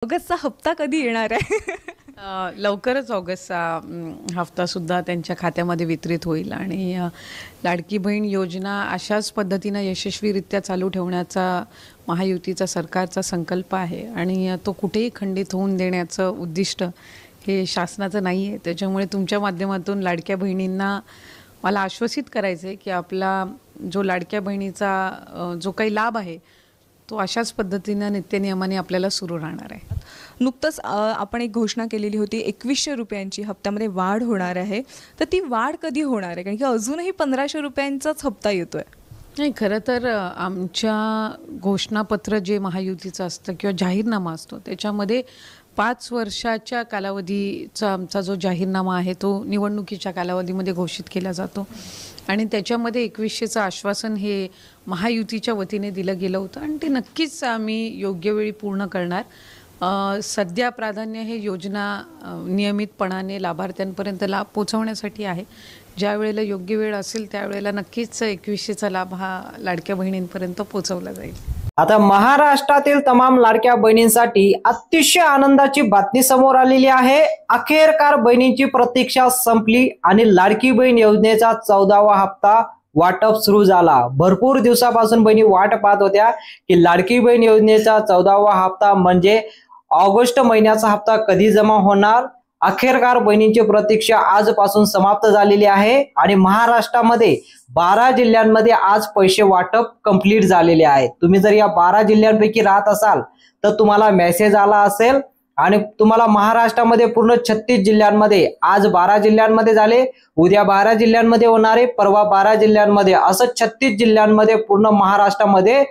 ऑगस्टचा हप्ता कधी येणार आहे? लवकरच ऑगस्टचा हफ्तासुद्धा त्यांच्या खात्यामध्ये वितरित होईल आणि लाडकी बहीण योजना अशाच पद्धतीनं यशस्वीरित्या चालू ठेवण्याचा महायुतीचा सरकारचा संकल्प आहे आणि तो कुठेही खंडित होऊन देण्याचं उद्दिष्ट हे शासनाचं नाही आहे. त्याच्यामुळे तुमच्या माध्यमातून लाडक्या बहिणींना मला आश्वासित करायचं आहे की आपला जो लाडक्या बहिणीचा जो काही लाभ आहे तो अशाच पद्धतीनं नित्यनियमाने आपल्याला सुरू राहणार आहे. नुकतंच आपण एक घोषणा केलेली होती 2100 रुपयांची हप्त्यामध्ये वाढ होणार आहे. तर ती वाढ कधी होणार आहे? कारण की अजूनही 1500 रुपयांचाच हप्ता येतोय. नाही, खरं तर आमच्या घोषणापत्र जे महायुतीचं असतं किंवा जाहीरनामा असतो त्याच्यामध्ये 5 वर्षाच्या कालावधीचा आमचा जो जाहीरनामा आहे तो निवडणुकीच्या कालावधीमध्ये घोषित केला जातो आणि त्याच्यामध्ये 2100चं आश्वासन हे महायुतीच्या वतीने दिलं गेलं होतं आणि ते नक्कीच आम्ही योग्य वेळी पूर्ण करणार. सध्या प्राधान्य हे योजना नियमितपणाने लाभार्थ्यांपर्यंत लाभ पोचवण्यासाठी आहे. ज्या वेळेला योग्य वेळ असेल त्यावेळेला नक्कीच 2100चा लाभ हा लाडक्या बहिणींपर्यंत पोचवला जाईल. आता महाराष्ट्रातील तमाम लाडक्या बहिणींसाठी अतिशय आनंदाची बातमी समोर आलेली आहे. अखेरकार बहिणींची प्रतीक्षा संपली आणि लाडकी बहीण योजनेचा 14वा हप्ता वाटप सुरू झाला. भरपूर दिवसापासून बहिणी वाट पाहत होत्या की लाडकी बहीण योजनेचा 14वा हप्ता म्हणजे ऑगस्ट महिन्याचा हप्ता कधी जमा होणार. अखेरकार बहिणींची प्रतीक्षा आजपासून समाप्त झालेली आहे आणि महाराष्ट्रामध्ये 12 जिल्ह्यांमध्ये आज पैसे वाटप कंप्लीट झालेले आहे. तुम्ही जर या 12 जिल्ह्यांपैकी राहत असाल तर तुम्हाला मेसेज आला असेल आणि तुम्हाला महाराष्ट्रामध्ये पूर्ण 36 जिल्ह्यांमध्ये आज 12 जिल्ह्यांमध्ये झाले, उद्या 12 जिल्ह्यांमध्ये होणारे, परवा 12 जिल्ह्यांमध्ये, असं 36 जिल्ह्यांमध्ये पूर्ण महाराष्ट्रामध्ये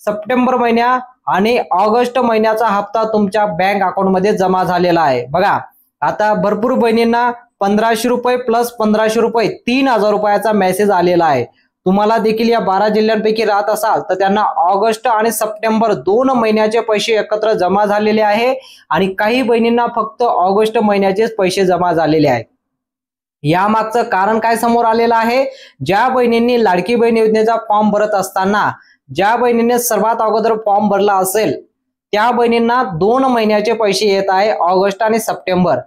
सप्टेंबर महिन्या आणि ऑगस्ट महिन्याचा हप्ता तुमच्या बँक अकाउंटमध्ये जमा झालेला आहे. बघा, आता भरपूर बहिणींना 1500 रुपये प्लस 1500 रुपये 3000 रुपयाचा मेसेज आलेला आहे. तुम्हाला देखील या 12 जिल्ह्यांपैकी राहत असाल तर त्यांना ऑगस्ट आणि सप्टेंबर 2 महिन्याचे पैसे एकत्र जमा झालेले आहे आणि काही बहिणींना फक्त ऑगस्ट महिन्याचेच पैसे जमा झालेले आहेत. यामागचं कारण काय समोर आलेलं आहे? ज्या बहिणींनी लाडकी बहीण योजनेचा फॉर्म भरत असताना ज्या बहिणीने सर्वात अगोदर फॉर्म भरला असेल त्या बहिणींना 2 महिन्याचे पैसे येत आहे, ऑगस्ट आणि सप्टेंबर.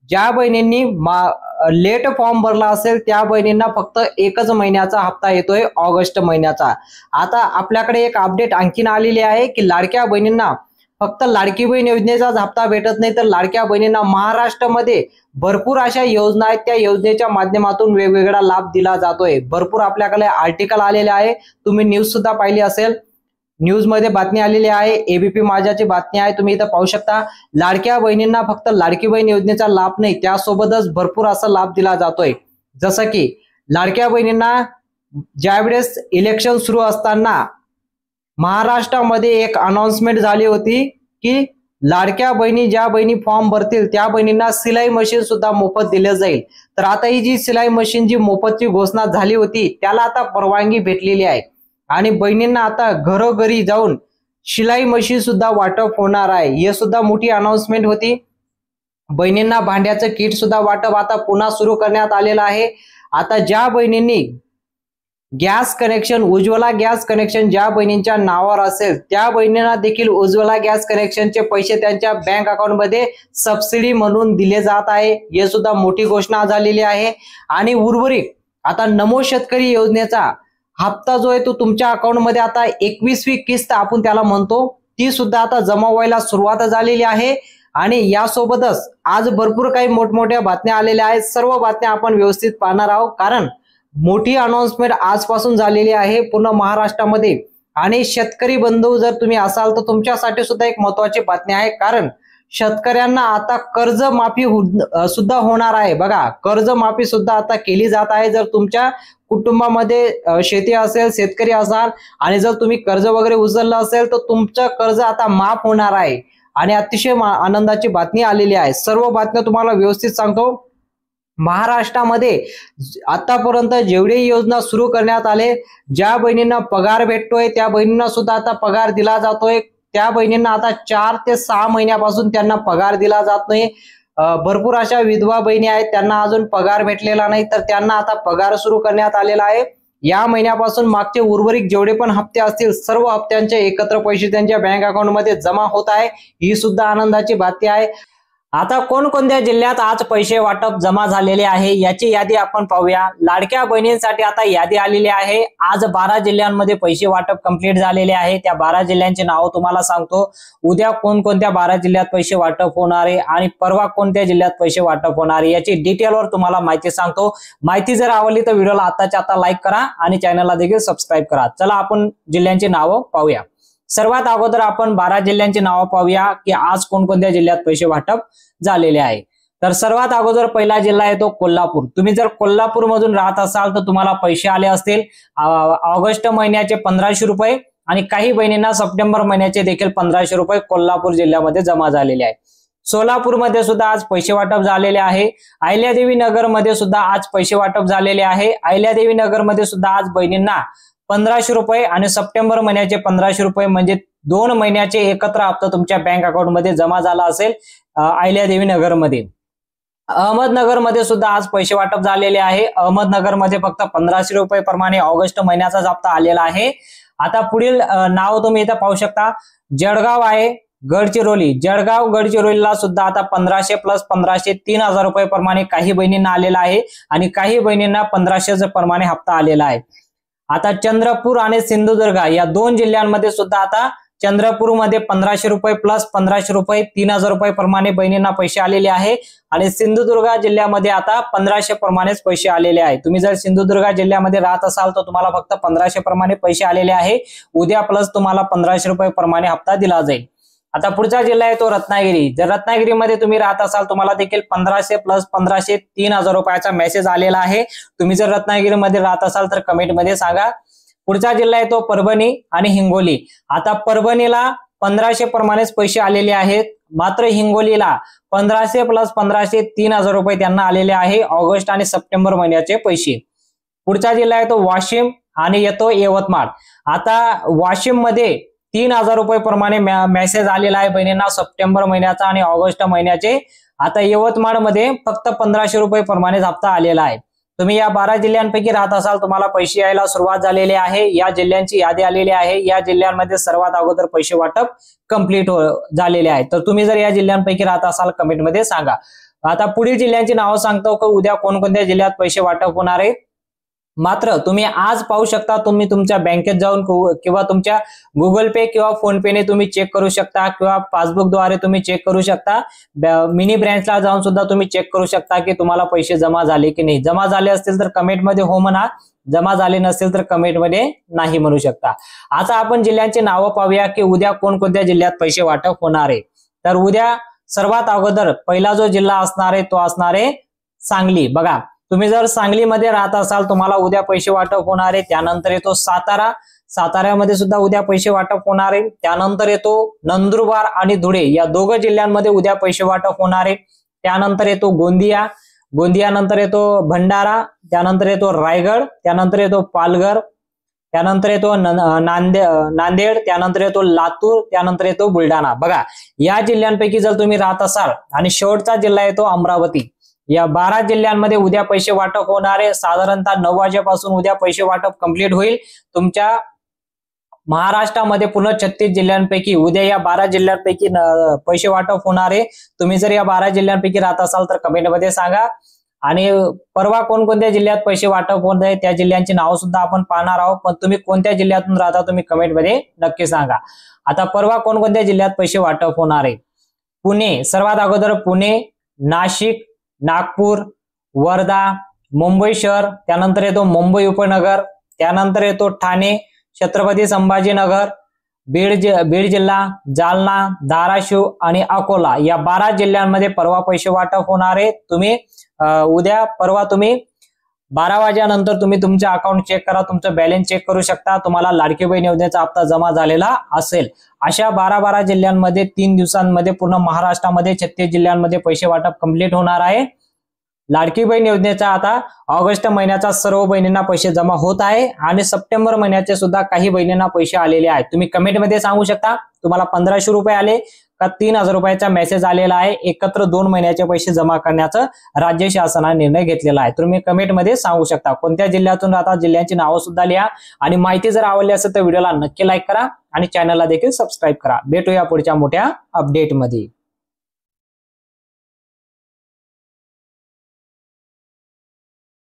ज्या बहिणींनी लेट फॉर्म भरला असेल त्या बहिणींना फक्त 1च महिन्याचा हप्ता येतोय, ऑगस्ट महिन्याचा. आता आपल्याकडे एक अपडेट आणखीन आलेली आहे की लाडक्या बहिणींना फक्त लाडकी बहीण योजनेचाच हप्ता भेटत नाही तर लाडक्या बहिणींना महाराष्ट्रामध्ये भरपूर अशा योजना आहेत, त्या योजनेच्या माध्यमातून वेगवेगळा लाभ दिला जातोय. भरपूर आपल्याकडे आर्टिकल आलेले आहे, तुम्ही न्यूज सुद्धा पाहिली असेल. न्यूज मध्ये बातमी आलेली आहे, एबीपी माझ्याची बातमी आहे, तुम्ही इथं पाहू शकता. लाडक्या बहिणींना फक्त लाडकी बहीण योजनेचा लाभ नाही त्यासोबतच भरपूर असा लाभ दिला जातोय. जसं की लाडक्या बहिणींना ज्यावेळेस इलेक्शन सुरू असताना महाराष्ट्रामध्ये एक अनाउन्समेंट झाली होती की लाडक्या बहिणी ज्या बहिणी फॉर्म भरतील त्या बहिणींना सिलाई मशीन सुद्धा मोफत दिले जाईल. तर आता ही जी सिलाई मशीन जी मोफतची घोषणा झाली होती त्याला आता परवानगी भेटलेली आहे आणि बहिणींना आता घरोघरी जाऊन शिलाई मशीन सुद्धा वाटप होणार आहे. हे सुद्धा मोठी अनाउन्समेंट होती. बहिणींना भांड्याचं किट सुद्धा वाटप आता पुन्हा सुरू करण्यात आलेलं आहे. आता ज्या बहिणींनी gas connection, Ujjwala gas connection ज्या बहिणींच्या नावावर असेल त्या बहिणींना देखील उज्ज्वला गॅस कनेक्शनचे पैसे त्यांच्या बँक अकाउंटमध्ये सबसिडी म्हणून दिले जात आहे. हे सुद्धा मोठी घोषणा झालेली आहे. आणि उर्वरित आता नमो शेतकरी योजनेचा हप्ता जो आहे तो तुमच्या अकाउंटमध्ये आता 21वी किस्त आपण त्याला म्हणतो ती सुद्धा आता जमा व्हायला सुरुवात झालेली आहे. आणि यासोबतच आज भरपूर काही मोठमोठ्या बातम्या आलेल्या आहेत. सर्व बातम्या आपण व्यवस्थित पाहणार आहोत कारण मोठी अनाउन्समेंट आजपासून झालेली आहे पूर्ण महाराष्ट्रामध्ये. आणि शेतकरी बंधू जर तुम्ही असाल तर तुमच्यासाठी सुद्धा एक महत्त्वाची बातमी आहे कारण शेतकऱ्यांना आता कर्जमाफी सुद्धा होणार आहे. बघा, कर्जमाफी सुद्धा आता केली जात आहे. जर तुमच्या कुटुंबामध्ये शेती असेल, शेतकरी असाल आणि जर तुम्ही कर्ज वगैरे उचललं असेल तर तुमचं कर्ज आता माफ होणार आहे आणि अतिशय आनंदाची बातमी आलेली आहे. सर्व बातम्या तुम्हाला व्यवस्थित सांगतो. महाराष्ट्रामध्ये आतापर्यंत जेवढे योजना सुरू करण्यात आले, ज्या बहिणींना पगार भेटतोय त्या बहिणींना सुद्धा आता पगार दिला जातोय. त्या बहिणींना आता 4 ते 6 महिन्यापासून त्यांना पगार दिला जात नाही. भरपूर अशा विधवा बहिणी आहेत त्यांना अजून पगार भेटलेला नाही तर त्यांना आता पगार सुरू करण्यात आलेला आहे. या महिन्यापासून मागचे उर्वरित जेवढे पण हप्ते असतील सर्व हप्त्यांचे एकत्र पैसे त्यांच्या बँक अकाउंटमध्ये जमा होत आहे। ही सुद्धा आनंदाची बातमी आहे। आता कोणकोणत्या जिल्ह्यात आज पैसे वाटप जमा झालेले आहे याची यादी आपण पाहूया। लाडक्या बहिणींसाठी आता यादी आलेली आहे। आज 12 जिल्ह्यांमध्ये पैसे वाटप कंप्लीट झालेले आहे। त्या 12 जिल्ह्यांचे नाव तुम्हाला सांगतो। उद्या कोणकोणत्या 12 जिल्ह्यात पैसे वाटप होणार आहे आणि परवा कोणत्या जिल्ह्यात पैसे वाटप होणार आहे याची डिटेलवर तुम्हाला माहिती सांगतो। माहिती जर आवडली तर व्हिडिओला आताच्या आता लाईक करा आणि चॅनलला देखील सबस्क्राईब करा। चला आपण जिल्ह्यांची नावं पाहूया। सर्वात अगोदर आपण 12 जिल्ह्यांची नावं पाहूया की आज कोणकोणत्या जिल्ह्यात पैसे वाटप झालेले आहे। तर सर्वात अगोदर पहिला जिल्हा आहे तो कोल्हापूर। तुम्ही जर कोल्हापूर मधून राहत असाल तर तुम्हाला पैसे आले असतील ऑगस्ट महिन्याचे 1500 रुपये आणि काही बहिणींना सप्टेंबर महिन्याचे देखील 1500 रुपये कोल्हापूर जिल्ह्यामध्ये जमा झालेले आहे। सोलापूर मध्ये सुद्धा आज पैसे वाटप झालेले आहे। अहिल्यादेवी नगर मध्ये सुद्धा आज पैसे वाटप झालेले आहे। अहिल्यादेवी नगर मध्ये सुद्धा आज बहिणींना 1500 रुपये आणि सप्टेंबर महिन्याचे 1500 रुपये म्हणजे 2 महिन्याचे एकत्र हप्ता तुमच्या बँक अकाउंट मध्ये जमा झाला असेल अहिल्यादेवी नगर मध्ये। अहमदनगर मध्ये सुद्धा आज पैसे वाटप झालेले आहे। अहमदनगर मध्ये फक्त 1500 रुपये प्रमाणे ऑगस्ट महिन्याचा हप्ता आलेला आहे। आता पुढील नाव तुम्ही इथे पाहू शकता। जळगाव आहे, गडचिरोली। जळगाव गडचिरोलीला सुद्धा आता 1500 प्लस 1500 3000 रुपये प्रमाणे काही बहिणींना आलेला आहे आणि काही बहिणींना 1500 प्रमाणे हप्ता आलेला आहे। आता चंद्रपूर आणि सिंधुदुर्ग या 2 जिल्ह्यांमध्ये सुद्धा आता चंद्रपूर मध्ये 1500 रुपये प्लस 1500 रुपये 3000 रुपये प्रमाणे बहिणींना पैसे आलेले आहे आणि सिंधुदुर्ग जिल्ह्यामध्ये आता 1500 प्रमाणेच पैसे आलेले आहे। तुम्ही जर सिंधुदुर्ग जिल्ह्यामध्ये राहत असाल तर तुम्हाला फक्त 1500 प्रमाणे पैसे आलेले आहे। उद्या प्लस तुम्हाला 1500 रुपये प्रमाणे हप्ता दिला जाईल। आता पुढचा जिल्हा आहे तो रत्नागिरी। जर रत्नागिरीमध्ये तुम्ही राहत असाल तुम्हाला देखील 1500 प्लस 1500 3000 रुपयाचा मेसेज आलेला आहे। तुम्ही जर रत्नागिरीमध्ये राहत असाल तर कमेंटमध्ये सांगा। पुढचा जिल्हा आहे तो परभणी आणि हिंगोली। आता परभणीला 1500 प्रमाणेच पैसे आलेले आहेत, मात्र हिंगोलीला 1500 प्लस 1500 3000 रुपये त्यांना आलेले आहे ऑगस्ट आणि सप्टेंबर महिन्याचे पैसे। पुढचा जिल्हा आहे तो वाशिम आणि येतो यवतमाळ। आता वाशिम मध्ये 3000 रुपये प्रमाणे मेसेज आलेला आहे बहिणींना सप्टेंबर महिन्याचा आणि ऑगस्ट महिन्याचे। आता यवतमाळ मध्ये फक्त 1500 रुपये प्रमाणे हप्ता आलेला आहे। तुम्ही या 12 जिल्ह्यांपैकी राहत असाल तुम्हाला पैसे यायला सुरुवात झालेली आहे। या जिल्ह्यांची यादी आलेली आहे। या जिल्ह्यांमध्ये सर्वात अगोदर पैसे वाटप कंप्लीट झालेले आहे। तर तुम्ही जर या जिल्ह्यांपैकी राहत असाल कमेंटमध्ये सांगा। आता पुढील जिल्ह्यांची नावं सांगतो की उद्या कोणकोणत्या जिल्ह्यात पैसे वाटप होणार आहे। मात्र तुम्ही आज पाहू शकता, तुम्ही तुमच्या बँकेत जाऊन किंवा तुमच्या गुगल पे किंवा फोन पे ने तुम्ही चेक करू शकता किंवा पासबुक द्वारे तुम्ही चेक करू शकता। मिनी ब्रांचला जाऊन सुद्धा तुम्ही चेक करू शकता की तुम्हाला पैसे जमा झाले की नाही। जमा झाले असतील तर कमेंटमध्ये हो म्हणा, जमा झाले नसेल तर कमेंटमध्ये नाही म्हणू शकता। आता आपण जिल्ह्यांची नावं पाहूया की उद्या कोणकोणत्या जिल्ह्यात पैसे वाटप होणार आहे। तर उद्या सर्वात अगोदर पहिला जो जिल्हा असणार आहे तो असणार आहे सांगली। बघा, तुम्ही जर सांगलीमध्ये राहत असाल तुम्हाला उद्या पैसे वाटप होणार आहे। त्यानंतर येतो सातारा, साताऱ्यामध्ये सुद्धा उद्या पैसे वाटप होणार आहे। त्यानंतर येतो नंदुरबार आणि धुळे या 2 जिल्ह्यांमध्ये उद्या पैसे वाटप होणार आहे। त्यानंतर येतो गोंदिया, गोंदियानंतर येतो भंडारा, त्यानंतर येतो रायगड, त्यानंतर येतो पालघर, त्यानंतर येतो नांदेड, त्यानंतर येतो लातूर, त्यानंतर येतो बुलढाणा। बघा, या जिल्ह्यांपैकी जर तुम्ही राहत असाल आणि शेवटचा जिल्हा येतो अमरावती। या 12 जिल्ह्यांमध्ये उद्या पैसे वाटप होणार आहे। साधारणतः 9 वाजेपासून उद्या पैसे वाटप कंप्लीट होईल। तुमच्या महाराष्ट्रामध्ये पूर्ण 36 जिल्ह्यांपैकी उद्या या 12 जिल्ह्यांपैकी पैसे वाटप होणार आहे। तुम्ही जर या 12 जिल्ह्यांपैकी राहत असाल तर कमेंटमध्ये सांगा। आणि परवा कोणकोणत्या जिल्ह्यात पैसे वाटप होत आहे त्या जिल्ह्यांची नाव सुद्धा आपण पाहणार आहोत। पण तुम्ही कोणत्या जिल्ह्यातून राहता तुम्ही कमेंटमध्ये नक्की सांगा। आता परवा कोणकोणत्या जिल्ह्यात पैसे वाटप होणार आहे। पुणे, सर्वात अगोदर पुणे, नाशिक, नागपूर, वर्धा, मुंबई शहर, त्यानंतर येतो मुंबई उपनगर, त्यानंतर येतो ठाणे, छत्रपती संभाजीनगर, बीड जिल्हा, जालना, धाराशिव आणि अकोला या 12 जिल्ह्यांमध्ये परवा पैसे वाटप होणार आहे। तुम्ही उद्या परवा तुम्ही 12 वाजेनंतर तुम्ही तुमचे अकाउंट चेक करा, तुमचं बॅलन्स चेक करू शकता, तुम्हाला लाडकी बहीण योजनेचा हप्ता जमा झालेला असेल। अशा 12 जिल्ह्यांमध्ये 3 दिवसांमध्ये पूर्ण महाराष्ट्रामध्ये 36 जिल्ह्यांमध्ये पैसे वाटप कंप्लीट होणार आहे। लाडकी बहीण योजनेचा आता ऑगस्ट महिन्याचा सर्व बहिणींना पैसे जमा होत आहे आणि सप्टेंबर महिन्याचे सुद्धा काही बहिणींना पैसे आलेले आहेत। तुम्ही कमेंटमध्ये सांगू शकता तुम्हाला 1500 रुपये आले, का 3,000 रुपयाचा मेसेज आलेला आहे, एकत्र 2 महिन्याचे पैसे जमा करण्याचा राज्य शासनाने निर्णय घेतलेला आहे. तुम्ही कमेंटमध्ये सांगू शकता कोणत्या जिल्ह्यातून राहता, जिल्ह्यांची नावं सुद्धा लिहा आणि माहिती जर आवडली असेल तर व्हिडिओला नक्की लाईक करा आणि चॅनलला देखील सबस्क्राईब करा. भेटूया पुढच्या मोठ्या अपडेटमध्ये.